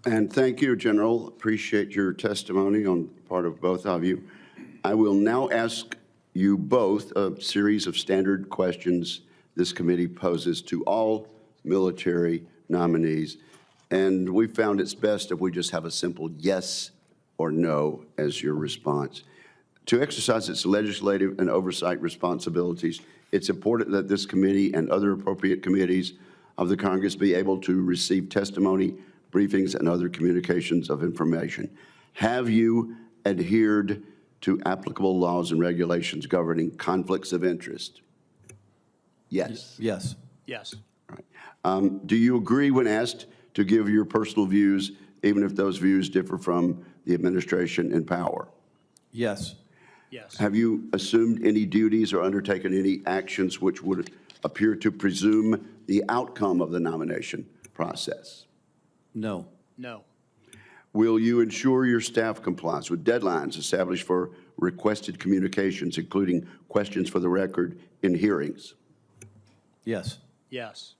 And thank you, General. Appreciate your testimony on part of both of you. I will now ask you both a series of standard questions this committee poses to all military nominees. And we found it's best if we just have a simple yes or no as your response. To exercise its legislative and oversight responsibilities, it's important that this committee and other appropriate committees of the Congress be able to receive testimony, briefings, and other communications of information. Have you adhered to applicable laws and regulations governing conflicts of interest? Yes. Yes. Yes. All right. Do you agree when asked to give your personal views, even if those views differ from the administration in power? Yes. Yes. Have you assumed any duties or undertaken any actions which would appear to presume the outcome of the nomination process? No. No. Will you ensure your staff complies with deadlines established for requested communications, including questions for the record in hearings? Yes. Yes.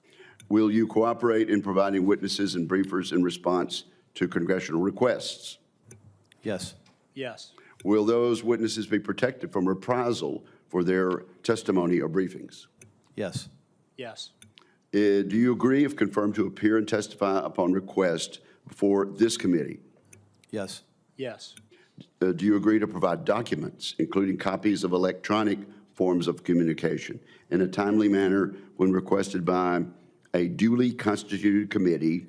Will you cooperate in providing witnesses and briefers in response to congressional requests? Yes. Yes. Will those witnesses be protected from reprisal for their testimony or briefings? Yes. Yes. Do you agree, if confirmed, to appear and testify upon request before this committee? Yes. Yes. Do you agree to provide documents, including copies of electronic forms of communication, in a timely manner when requested by a duly constituted committee,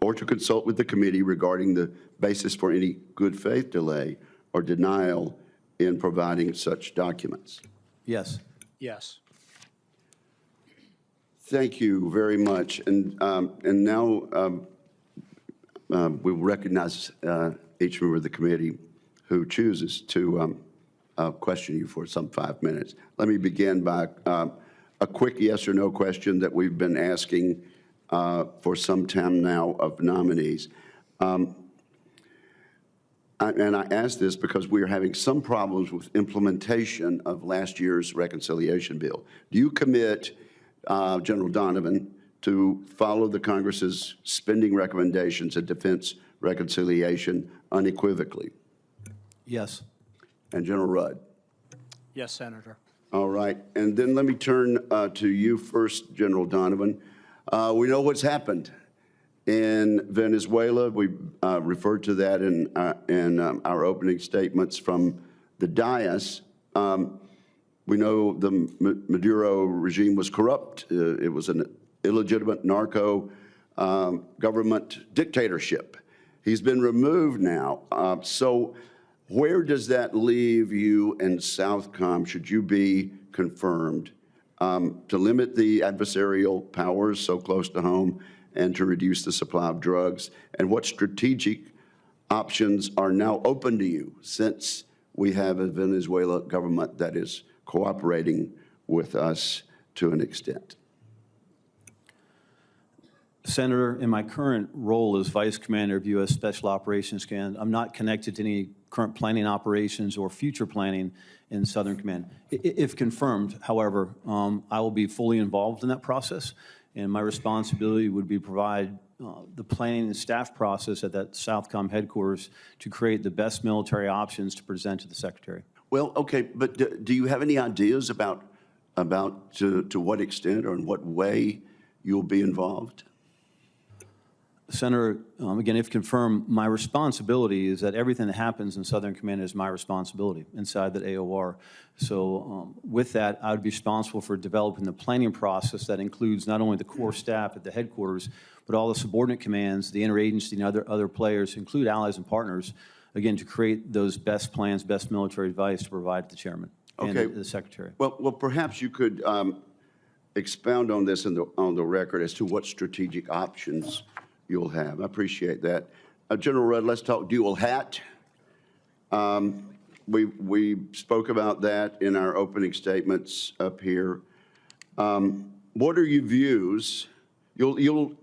or to consult with the committee regarding the basis for any good faith delay or denial in providing such documents? Yes. Yes. Thank you very much. And now we'll recognize each member of the committee who chooses to question you for some 5 minutes. Let me begin by a quick yes or no question that we've been asking for some time now of nominees. And I ask this because we are having some problems with implementation of last year's reconciliation bill. Do you commit, General Donovan, to follow the Congress's spending recommendations and defense reconciliation unequivocally? Yes. And General Rudd? Yes, Senator. All right. And then let me turn to you first, General Donovan. We know what's happened in Venezuela. We referred to that in our opening statements from the dais. We know the Maduro regime was corrupt. It was an illegitimate narco government dictatorship. He's been removed now. So where does that leave you and Southcom, should you be confirmed, to limit the adversarial powers so close to home and to reduce the supply of drugs? And what strategic options are now open to you since we have a Venezuela government that is cooperating with us to an extent? Senator, in my current role as Vice Commander of U.S. Special Operations Command, I'm not connected to any current planning operations or future planning in Southern Command. If confirmed, however, I will be fully involved in that process, and my responsibility would be to provide the planning and staff process at that Southcom headquarters to create the best military options to present to the Secretary. Well, okay, but do you have any ideas about to what extent or in what way you'll be involved? Senator, again, if confirmed, my responsibility is that everything that happens in Southern Command is my responsibility inside that AOR. So with that, I would be responsible for developing the planning process that includes not only the core staff at the headquarters, but all the subordinate commands, the interagency and other players, include allies and partners, again, to create those best plans, best military advice to provide to the chairman and the secretary. Well, perhaps you could expound on this on the record as to what strategic options you'll have. I appreciate that. General Rudd, let's talk dual hat. We spoke about that in our opening statements up here. What are your views? You'll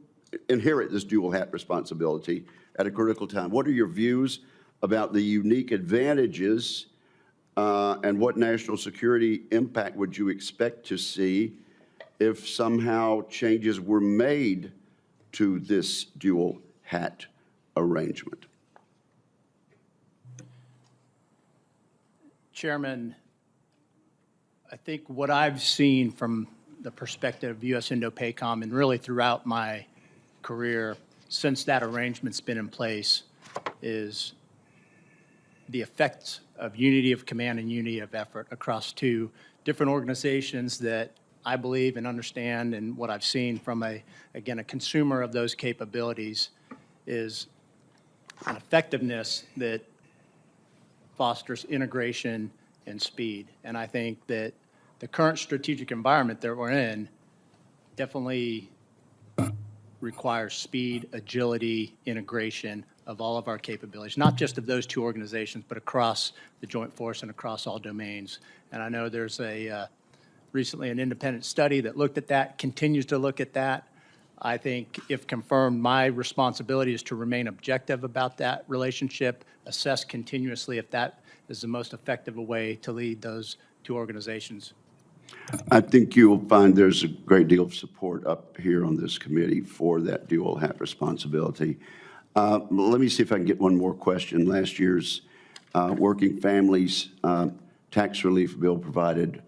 inherit this dual hat responsibility at a critical time. What are your views about the unique advantages and what national security impact would you expect to see if somehow changes were made to this dual hat arrangement? Chairman, I think what I've seen from the perspective of U.S. Indo-PACOM and really throughout my career since that arrangement's been in place is the effects of unity of command and unity of effort across two different organizations that I believe and understand, and what I've seen from a consumer of those capabilities is an effectiveness that fosters integration and speed. And I think that the current strategic environment that we're in definitely requires speed, agility, integration of all of our capabilities, not just of those two organizations, but across the joint force and across all domains. And I know there's recently an independent study that looked at that, continues to look at that. I think if confirmed, my responsibility is to remain objective about that relationship, assess continuously if that is the most effective way to lead those two organizations. I think you'll find there's a great deal of support up here on this committee for that dual hat responsibility. Let me see if I can get one more question. Last year's Working Families Tax Relief Bill provided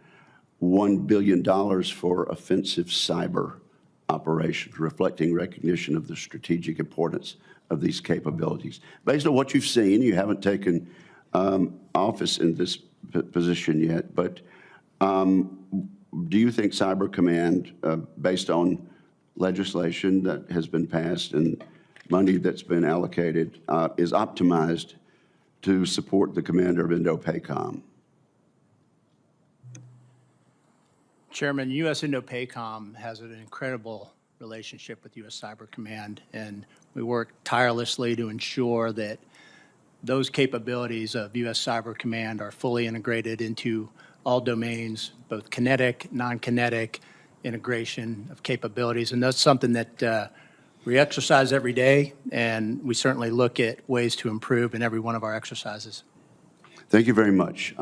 $1 billion for offensive cyber operations, reflecting recognition of the strategic importance of these capabilities. Based on what you've seen, you haven't taken office in this position yet, but do you think Cyber Command, based on legislation that has been passed and money that's been allocated, is optimized to support the commander of Indo-PACOM? Chairman, U.S. Indo-PACOM has an incredible relationship with U.S. Cyber Command, and we work tirelessly to ensure that those capabilities of U.S. Cyber Command are fully integrated into all domains, both kinetic, non-kinetic integration of capabilities. And that's something that we exercise every day, and we certainly look at ways to improve in every one of our exercises. Thank you very much.